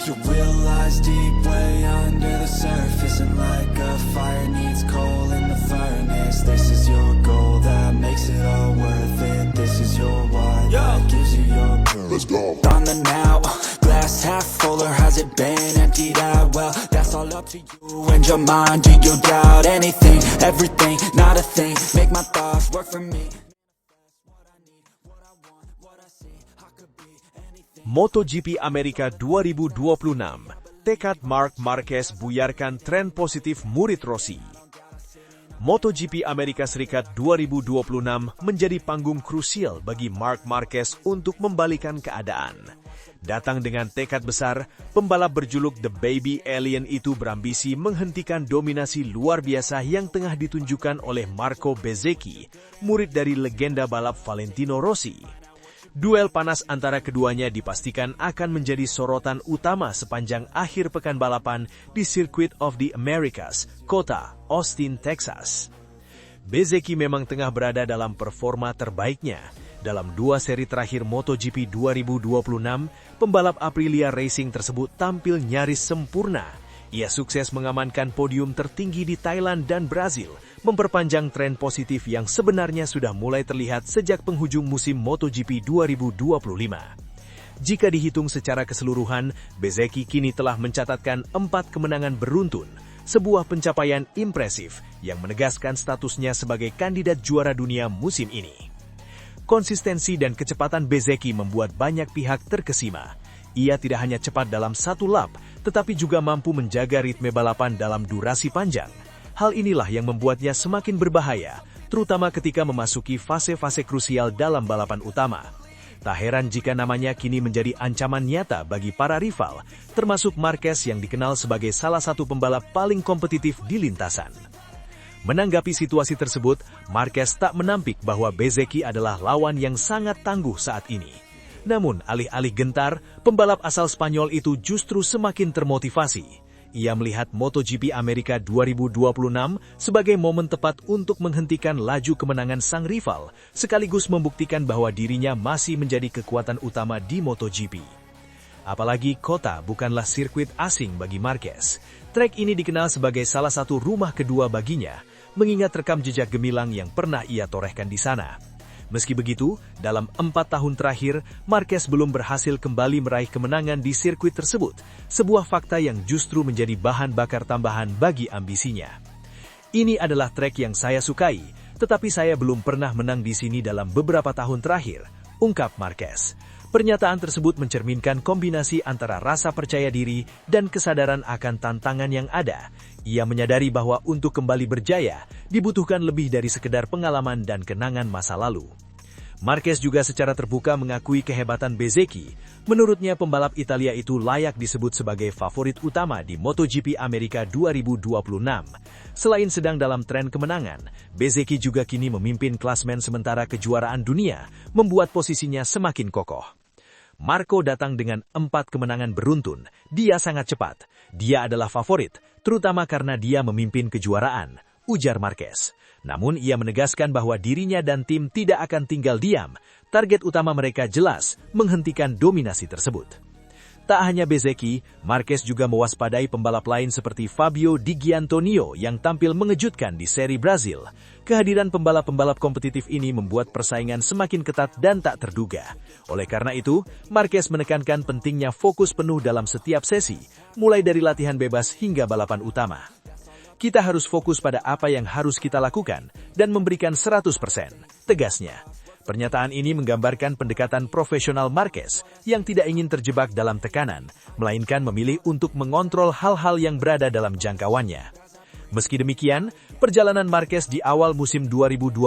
Your will lies deep way under the surface, and like a fire needs coal in the furnace. This is your goal that makes it all worth it. This is your why that gives you your purpose. Let's go. On the now, glass half full, or has it been emptied out? Well, that's all up to you and your mind. Do you doubt anything, everything, not a thing? Make my thoughts work for me. MotoGP Amerika 2026, tekad Marc Marquez buyarkan tren positif murid Rossi. MotoGP Amerika Serikat 2026 menjadi panggung krusial bagi Marc Marquez untuk membalikan keadaan. Datang dengan tekad besar, pembalap berjuluk The Baby Alien itu berambisi menghentikan dominasi luar biasa yang tengah ditunjukkan oleh Marco Bezzecchi, murid dari legenda balap Valentino Rossi. Duel panas antara keduanya dipastikan akan menjadi sorotan utama sepanjang akhir pekan balapan di Circuit of the Americas, kota Austin, Texas. Bezzecchi memang tengah berada dalam performa terbaiknya. Dalam dua seri terakhir MotoGP 2026, pembalap Aprilia Racing tersebut tampil nyaris sempurna. Ia sukses mengamankan podium tertinggi di Thailand dan Brazil, memperpanjang tren positif yang sebenarnya sudah mulai terlihat sejak penghujung musim MotoGP 2025. Jika dihitung secara keseluruhan, Bezzecchi kini telah mencatatkan 4 kemenangan beruntun, sebuah pencapaian impresif yang menegaskan statusnya sebagai kandidat juara dunia musim ini. Konsistensi dan kecepatan Bezzecchi membuat banyak pihak terkesima. Ia tidak hanya cepat dalam satu lap, tetapi juga mampu menjaga ritme balapan dalam durasi panjang. Hal inilah yang membuatnya semakin berbahaya, terutama ketika memasuki fase-fase krusial dalam balapan utama. Tak heran jika namanya kini menjadi ancaman nyata bagi para rival, termasuk Marquez yang dikenal sebagai salah satu pembalap paling kompetitif di lintasan. Menanggapi situasi tersebut, Marquez tak menampik bahwa Bezzecchi adalah lawan yang sangat tangguh saat ini. Namun, alih-alih gentar, pembalap asal Spanyol itu justru semakin termotivasi. Ia melihat MotoGP Amerika 2026 sebagai momen tepat untuk menghentikan laju kemenangan sang rival, sekaligus membuktikan bahwa dirinya masih menjadi kekuatan utama di MotoGP. Apalagi kota bukanlah sirkuit asing bagi Marquez. Trek ini dikenal sebagai salah satu rumah kedua baginya, mengingat rekam jejak gemilang yang pernah ia torehkan di sana. Meski begitu, dalam 4 tahun terakhir, Marquez belum berhasil kembali meraih kemenangan di sirkuit tersebut, sebuah fakta yang justru menjadi bahan bakar tambahan bagi ambisinya. Ini adalah trek yang saya sukai, tetapi saya belum pernah menang di sini dalam beberapa tahun terakhir, ungkap Marquez. Pernyataan tersebut mencerminkan kombinasi antara rasa percaya diri dan kesadaran akan tantangan yang ada. Ia menyadari bahwa untuk kembali berjaya, dibutuhkan lebih dari sekedar pengalaman dan kenangan masa lalu. Marquez juga secara terbuka mengakui kehebatan Bezzecchi. Menurutnya pembalap Italia itu layak disebut sebagai favorit utama di MotoGP Amerika 2026. Selain sedang dalam tren kemenangan, Bezzecchi juga kini memimpin klasmen sementara kejuaraan dunia, membuat posisinya semakin kokoh. Marco datang dengan 4 kemenangan beruntun. Dia sangat cepat. Dia adalah favorit, terutama karena dia memimpin kejuaraan, ujar Marquez. Namun ia menegaskan bahwa dirinya dan tim tidak akan tinggal diam. Target utama mereka jelas, menghentikan dominasi tersebut. Tak hanya Bezzecchi, Marquez juga mewaspadai pembalap lain seperti Fabio Di Giannantonio yang tampil mengejutkan di seri Brazil. Kehadiran pembalap-pembalap kompetitif ini membuat persaingan semakin ketat dan tak terduga. Oleh karena itu, Marquez menekankan pentingnya fokus penuh dalam setiap sesi, mulai dari latihan bebas hingga balapan utama. Kita harus fokus pada apa yang harus kita lakukan dan memberikan 100%, tegasnya. Pernyataan ini menggambarkan pendekatan profesional Marquez yang tidak ingin terjebak dalam tekanan, melainkan memilih untuk mengontrol hal-hal yang berada dalam jangkauannya. Meski demikian, perjalanan Marquez di awal musim 2026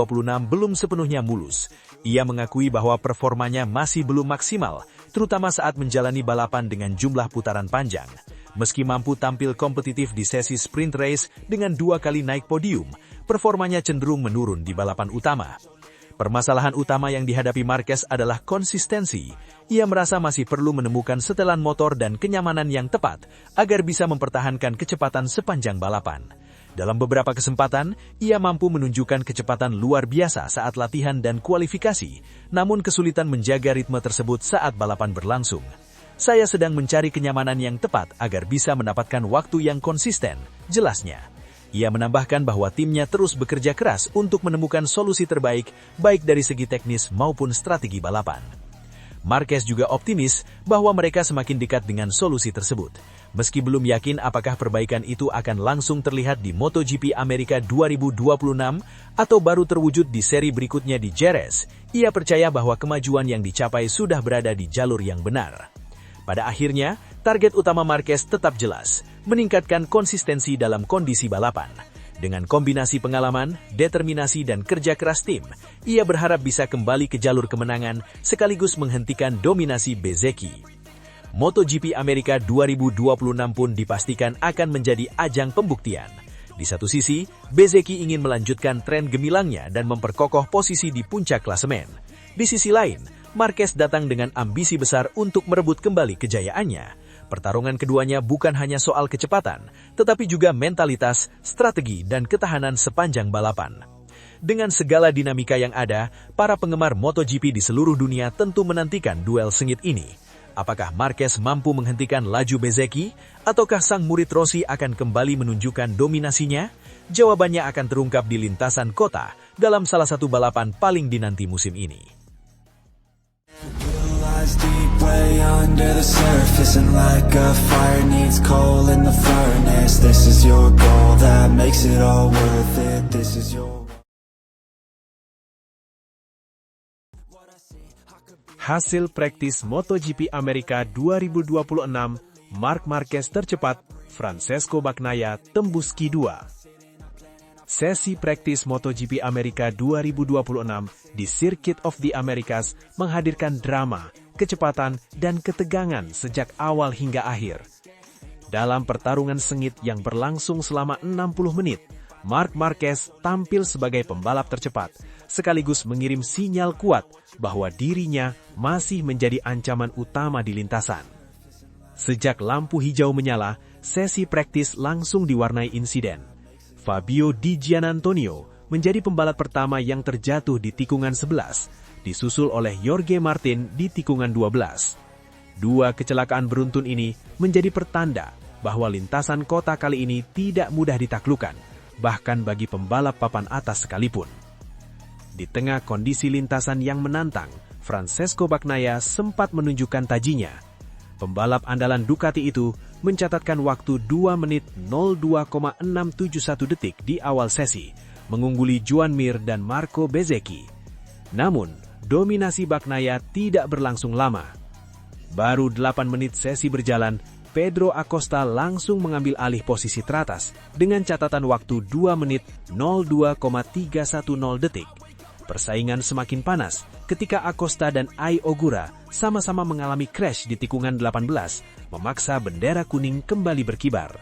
belum sepenuhnya mulus. Ia mengakui bahwa performanya masih belum maksimal, terutama saat menjalani balapan dengan jumlah putaran panjang. Meski mampu tampil kompetitif di sesi sprint race dengan 2 kali naik podium, performanya cenderung menurun di balapan utama. Permasalahan utama yang dihadapi Marquez adalah konsistensi. Ia merasa masih perlu menemukan setelan motor dan kenyamanan yang tepat agar bisa mempertahankan kecepatan sepanjang balapan. Dalam beberapa kesempatan, ia mampu menunjukkan kecepatan luar biasa saat latihan dan kualifikasi, namun kesulitan menjaga ritme tersebut saat balapan berlangsung. Saya sedang mencari kenyamanan yang tepat agar bisa mendapatkan waktu yang konsisten, jelasnya. Ia menambahkan bahwa timnya terus bekerja keras untuk menemukan solusi terbaik, baik dari segi teknis maupun strategi balapan. Marquez juga optimis bahwa mereka semakin dekat dengan solusi tersebut. Meski belum yakin apakah perbaikan itu akan langsung terlihat di MotoGP Amerika 2026 atau baru terwujud di seri berikutnya di Jerez, ia percaya bahwa kemajuan yang dicapai sudah berada di jalur yang benar. Pada akhirnya, target utama Marquez tetap jelas, meningkatkan konsistensi dalam kondisi balapan. Dengan kombinasi pengalaman, determinasi, dan kerja keras tim, ia berharap bisa kembali ke jalur kemenangan sekaligus menghentikan dominasi Bezzecchi. MotoGP Amerika 2026 pun dipastikan akan menjadi ajang pembuktian. Di satu sisi, Bezzecchi ingin melanjutkan tren gemilangnya dan memperkokoh posisi di puncak klasemen. Di sisi lain, Marquez datang dengan ambisi besar untuk merebut kembali kejayaannya. Pertarungan keduanya bukan hanya soal kecepatan, tetapi juga mentalitas, strategi, dan ketahanan sepanjang balapan. Dengan segala dinamika yang ada, para penggemar MotoGP di seluruh dunia tentu menantikan duel sengit ini. Apakah Marquez mampu menghentikan laju Bezzecchi, ataukah sang murid Rossi akan kembali menunjukkan dominasinya? Jawabannya akan terungkap di lintasan kota dalam salah satu balapan paling dinanti musim ini. Deep way under the surface, and like a fire needs coal in the furnace. This is your goal that makes it all worth it. This is your... Hasil praktis MotoGP Amerika 2026, Marc Marquez tercepat, Francesco Bagnaia tembus Q2. Sesi praktis MotoGP Amerika 2026 di Circuit of the Americas menghadirkan drama, kecepatan, dan ketegangan sejak awal hingga akhir. Dalam pertarungan sengit yang berlangsung selama 60 menit, Marc Marquez tampil sebagai pembalap tercepat, sekaligus mengirim sinyal kuat bahwa dirinya masih menjadi ancaman utama di lintasan. Sejak lampu hijau menyala, sesi praktis langsung diwarnai insiden. Fabio Di Giannantonio menjadi pembalap pertama yang terjatuh di tikungan 11, disusul oleh Jorge Martin di tikungan 12. Dua kecelakaan beruntun ini menjadi pertanda bahwa lintasan kota kali ini tidak mudah ditaklukkan, bahkan bagi pembalap papan atas sekalipun. Di tengah kondisi lintasan yang menantang, Francesco Bagnaia sempat menunjukkan tajinya. Pembalap andalan Ducati itu mencatatkan waktu 2 menit 02,671 detik di awal sesi, mengungguli Joan Mir dan Marco Bezzecchi. Namun, dominasi Bagnaia tidak berlangsung lama. Baru 8 menit sesi berjalan, Pedro Acosta langsung mengambil alih posisi teratas dengan catatan waktu 2 menit 02,310 detik. Persaingan semakin panas ketika Acosta dan Ai Ogura sama-sama mengalami crash di tikungan 18, memaksa bendera kuning kembali berkibar.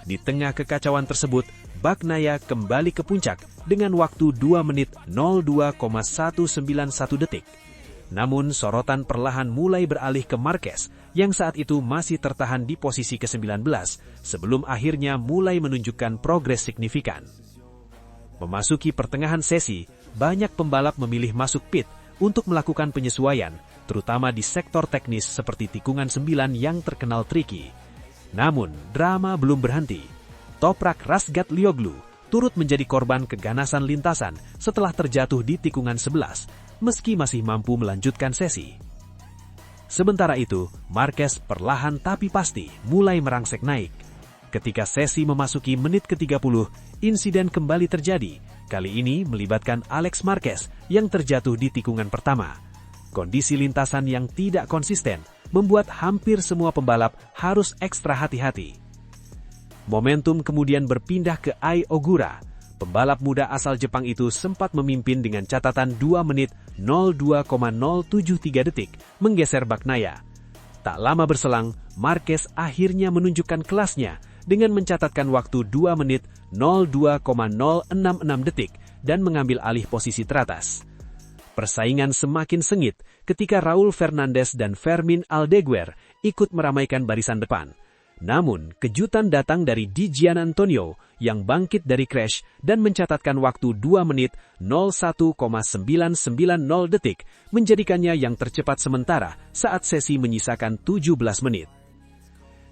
Di tengah kekacauan tersebut, Bagnaia kembali ke puncak dengan waktu 2 menit 02,191 detik. Namun sorotan perlahan mulai beralih ke Marquez yang saat itu masih tertahan di posisi ke-19 sebelum akhirnya mulai menunjukkan progres signifikan. Memasuki pertengahan sesi, banyak pembalap memilih masuk pit untuk melakukan penyesuaian, terutama di sektor teknis seperti tikungan 9 yang terkenal tricky. Namun, drama belum berhenti. Toprak Razgatlioglu turut menjadi korban keganasan lintasan setelah terjatuh di tikungan 11, meski masih mampu melanjutkan sesi. Sementara itu, Marquez perlahan tapi pasti mulai merangsek naik. Ketika sesi memasuki menit ke-30, insiden kembali terjadi, kali ini melibatkan Alex Marquez yang terjatuh di tikungan pertama. Kondisi lintasan yang tidak konsisten membuat hampir semua pembalap harus ekstra hati-hati. Momentum kemudian berpindah ke Ai Ogura. Pembalap muda asal Jepang itu sempat memimpin dengan catatan 2 menit 02,073 detik, menggeser Bagnaia. Tak lama berselang, Marquez akhirnya menunjukkan kelasnya dengan mencatatkan waktu 2 menit 02,066 detik dan mengambil alih posisi teratas. Persaingan semakin sengit ketika Raul Fernandez dan Fermin Aldeguer ikut meramaikan barisan depan. Namun, kejutan datang dari Di Giannantonio yang bangkit dari crash dan mencatatkan waktu 2 menit 01,990 detik, menjadikannya yang tercepat sementara saat sesi menyisakan 17 menit.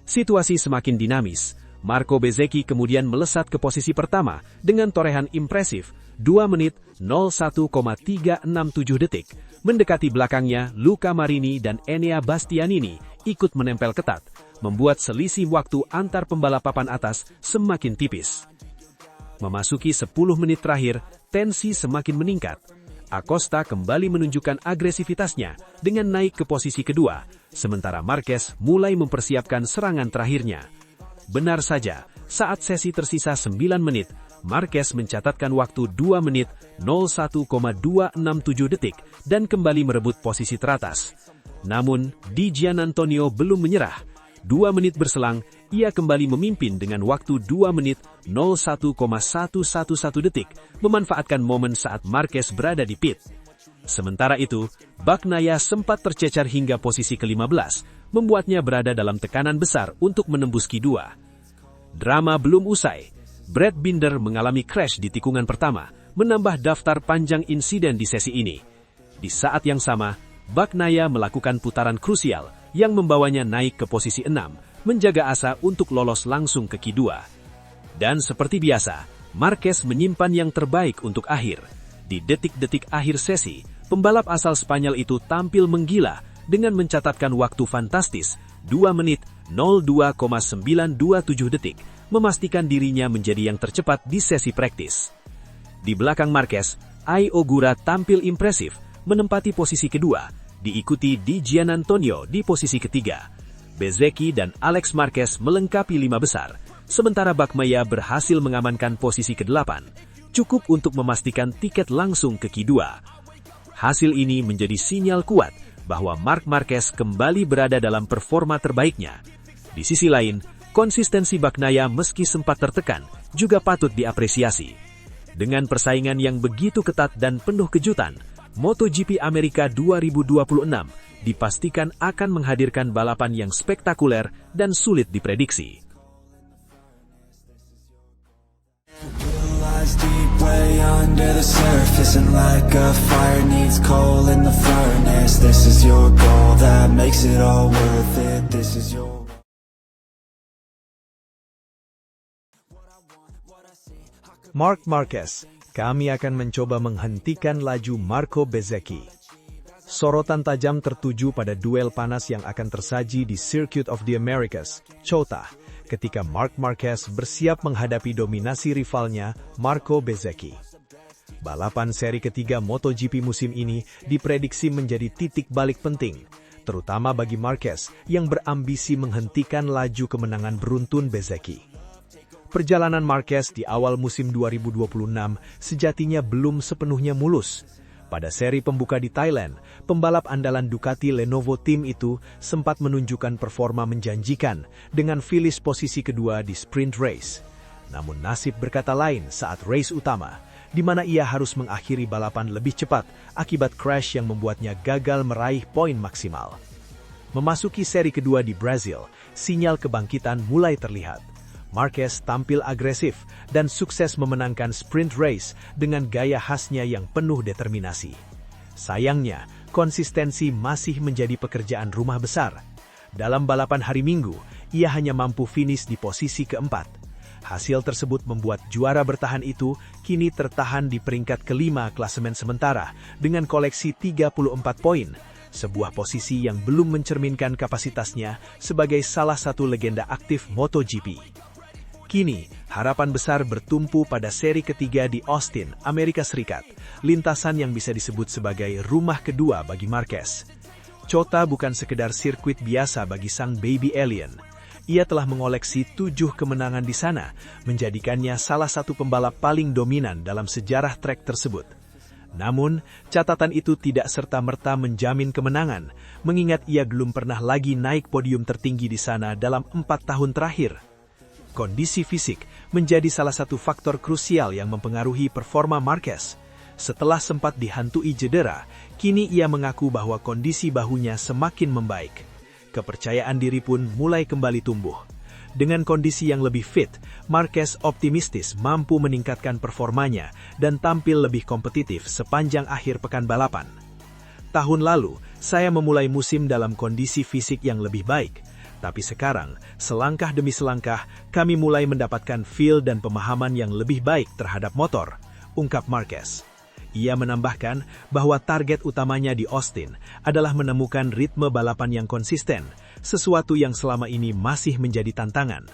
Situasi semakin dinamis. Marco Bezzecchi kemudian melesat ke posisi pertama dengan torehan impresif 2 menit 01,367 detik. Mendekati belakangnya, Luca Marini dan Enea Bastianini ikut menempel ketat, membuat selisih waktu antar pembalap papan atas semakin tipis. Memasuki 10 menit terakhir, tensi semakin meningkat. Acosta kembali menunjukkan agresivitasnya dengan naik ke posisi kedua, sementara Marquez mulai mempersiapkan serangan terakhirnya. Benar saja, saat sesi tersisa 9 menit, Marquez mencatatkan waktu 2 menit 01,267 detik dan kembali merebut posisi teratas. Namun, Di Giannantonio belum menyerah. 2 menit berselang, ia kembali memimpin dengan waktu 2 menit 01,111 detik, memanfaatkan momen saat Marquez berada di pit. Sementara itu, Bagnaia sempat tercecar hingga posisi ke-15, membuatnya berada dalam tekanan besar untuk menembus Q2. Drama belum usai. Brad Binder mengalami crash di tikungan pertama, menambah daftar panjang insiden di sesi ini. Di saat yang sama, Bagnaia melakukan putaran krusial yang membawanya naik ke posisi 6, menjaga asa untuk lolos langsung ke Q2. Dan seperti biasa, Marquez menyimpan yang terbaik untuk akhir. Di detik-detik akhir sesi, pembalap asal Spanyol itu tampil menggila dengan mencatatkan waktu fantastis 2 menit 02,927 detik, memastikan dirinya menjadi yang tercepat di sesi praktis. Di belakang Marquez, Ai Ogura tampil impresif, menempati posisi kedua, diikuti Di Giannantonio di posisi ketiga. Bezzecchi dan Alex Marquez melengkapi 5 besar, sementara Bagnaia berhasil mengamankan posisi ke-8, cukup untuk memastikan tiket langsung ke Q2. Hasil ini menjadi sinyal kuat bahwa Marc Marquez kembali berada dalam performa terbaiknya. Di sisi lain, konsistensi Bagnaia meski sempat tertekan juga patut diapresiasi. Dengan persaingan yang begitu ketat dan penuh kejutan, MotoGP Amerika 2026 dipastikan akan menghadirkan balapan yang spektakuler dan sulit diprediksi. Deep way under the surface, and like a fire needs coal in the furnace. This is your goal that makes it all worth it. This is your Marc Marquez, kami akan mencoba menghentikan laju Marco Bezzecchi. Sorotan tajam tertuju pada duel panas yang akan tersaji di Circuit of the Americas, COTA, ketika Marc Marquez bersiap menghadapi dominasi rivalnya, Marco Bezzecchi. Balapan seri ketiga MotoGP musim ini diprediksi menjadi titik balik penting, terutama bagi Marquez yang berambisi menghentikan laju kemenangan beruntun Bezzecchi. Perjalanan Marquez di awal musim 2026 sejatinya belum sepenuhnya mulus. Pada seri pembuka di Thailand, pembalap andalan Ducati Lenovo Team itu sempat menunjukkan performa menjanjikan dengan finish posisi kedua di sprint race. Namun nasib berkata lain saat race utama, di mana ia harus mengakhiri balapan lebih cepat akibat crash yang membuatnya gagal meraih poin maksimal. Memasuki seri kedua di Brazil, sinyal kebangkitan mulai terlihat. Marquez tampil agresif dan sukses memenangkan sprint race dengan gaya khasnya yang penuh determinasi. Sayangnya, konsistensi masih menjadi pekerjaan rumah besar. Dalam balapan hari Minggu, ia hanya mampu finish di posisi keempat. Hasil tersebut membuat juara bertahan itu kini tertahan di peringkat kelima klasemen sementara dengan koleksi 34 poin, sebuah posisi yang belum mencerminkan kapasitasnya sebagai salah satu legenda aktif MotoGP. Kini, harapan besar bertumpu pada seri ketiga di Austin, Amerika Serikat, lintasan yang bisa disebut sebagai rumah kedua bagi Marquez. COTA bukan sekedar sirkuit biasa bagi sang baby alien. Ia telah mengoleksi 7 kemenangan di sana, menjadikannya salah satu pembalap paling dominan dalam sejarah trek tersebut. Namun, catatan itu tidak serta-merta menjamin kemenangan, mengingat ia belum pernah lagi naik podium tertinggi di sana dalam 4 tahun terakhir. Kondisi fisik menjadi salah satu faktor krusial yang mempengaruhi performa Marquez. Setelah sempat dihantui cedera, kini ia mengaku bahwa kondisi bahunya semakin membaik. Kepercayaan diri pun mulai kembali tumbuh. Dengan kondisi yang lebih fit, Marquez optimistis mampu meningkatkan performanya dan tampil lebih kompetitif sepanjang akhir pekan balapan. Tahun lalu, saya memulai musim dalam kondisi fisik yang lebih baik, tapi sekarang, selangkah demi selangkah, kami mulai mendapatkan feel dan pemahaman yang lebih baik terhadap motor, ungkap Marquez. Ia menambahkan bahwa target utamanya di Austin adalah menemukan ritme balapan yang konsisten, sesuatu yang selama ini masih menjadi tantangan.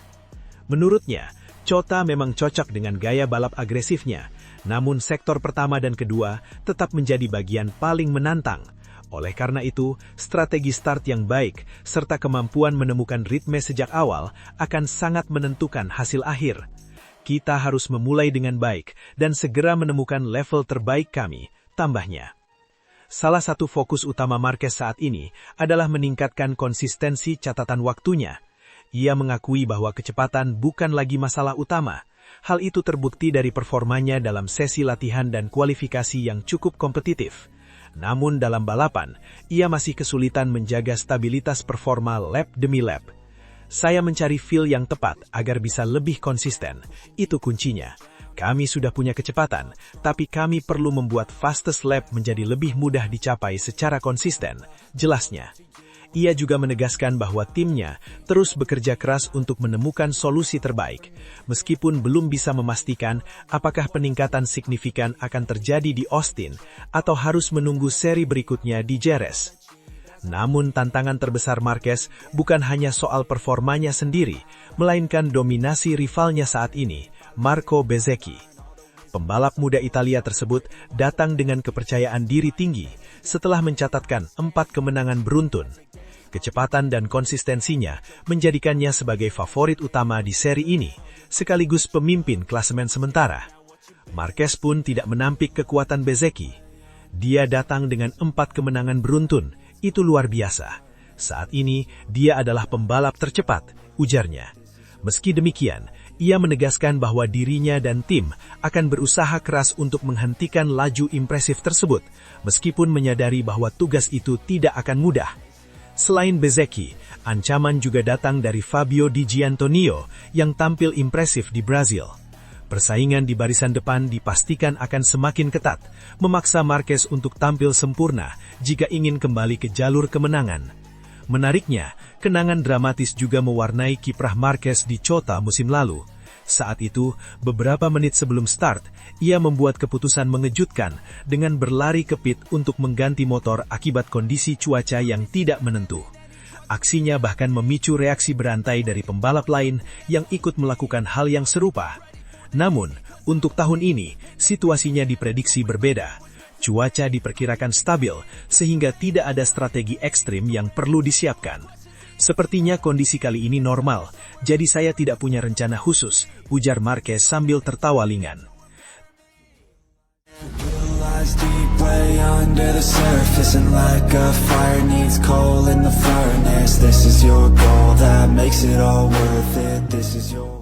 Menurutnya, Cota memang cocok dengan gaya balap agresifnya, namun sektor pertama dan kedua tetap menjadi bagian paling menantang. Oleh karena itu, strategi start yang baik serta kemampuan menemukan ritme sejak awal akan sangat menentukan hasil akhir. Kita harus memulai dengan baik dan segera menemukan level terbaik kami, tambahnya. Salah satu fokus utama Marquez saat ini adalah meningkatkan konsistensi catatan waktunya. Ia mengakui bahwa kecepatan bukan lagi masalah utama. Hal itu terbukti dari performanya dalam sesi latihan dan kualifikasi yang cukup kompetitif. Namun dalam balapan, ia masih kesulitan menjaga stabilitas performa lap demi lap. Saya mencari feel yang tepat agar bisa lebih konsisten. Itu kuncinya. Kami sudah punya kecepatan, tapi kami perlu membuat fastest lap menjadi lebih mudah dicapai secara konsisten, jelasnya. Ia juga menegaskan bahwa timnya terus bekerja keras untuk menemukan solusi terbaik, meskipun belum bisa memastikan apakah peningkatan signifikan akan terjadi di Austin atau harus menunggu seri berikutnya di Jerez. Namun tantangan terbesar Marquez bukan hanya soal performanya sendiri, melainkan dominasi rivalnya saat ini, Marco Bezzecchi. Pembalap muda Italia tersebut datang dengan kepercayaan diri tinggi setelah mencatatkan 4 kemenangan beruntun. Kecepatan dan konsistensinya menjadikannya sebagai favorit utama di seri ini, sekaligus pemimpin klasemen sementara. Marquez pun tidak menampik kekuatan Bezzecchi. Dia datang dengan 4 kemenangan beruntun. Itu luar biasa. Saat ini, dia adalah pembalap tercepat, ujarnya. Meski demikian, ia menegaskan bahwa dirinya dan tim akan berusaha keras untuk menghentikan laju impresif tersebut, meskipun menyadari bahwa tugas itu tidak akan mudah. Selain Bezzecchi, ancaman juga datang dari Fabio Di Giannantonio yang tampil impresif di Brasil. Persaingan di barisan depan dipastikan akan semakin ketat, memaksa Marquez untuk tampil sempurna jika ingin kembali ke jalur kemenangan. Menariknya, kenangan dramatis juga mewarnai kiprah Marquez di Cota musim lalu. Saat itu, beberapa menit sebelum start, ia membuat keputusan mengejutkan dengan berlari ke pit untuk mengganti motor akibat kondisi cuaca yang tidak menentu. Aksinya bahkan memicu reaksi berantai dari pembalap lain yang ikut melakukan hal yang serupa. Namun, untuk tahun ini, situasinya diprediksi berbeda. Cuaca diperkirakan stabil, sehingga tidak ada strategi ekstrim yang perlu disiapkan. Sepertinya kondisi kali ini normal, jadi saya tidak punya rencana khusus, ujar Marquez sambil tertawa ringan. Deep way under the surface, and like a fire needs coal in the furnace. This is your goal that makes it all worth it. This is your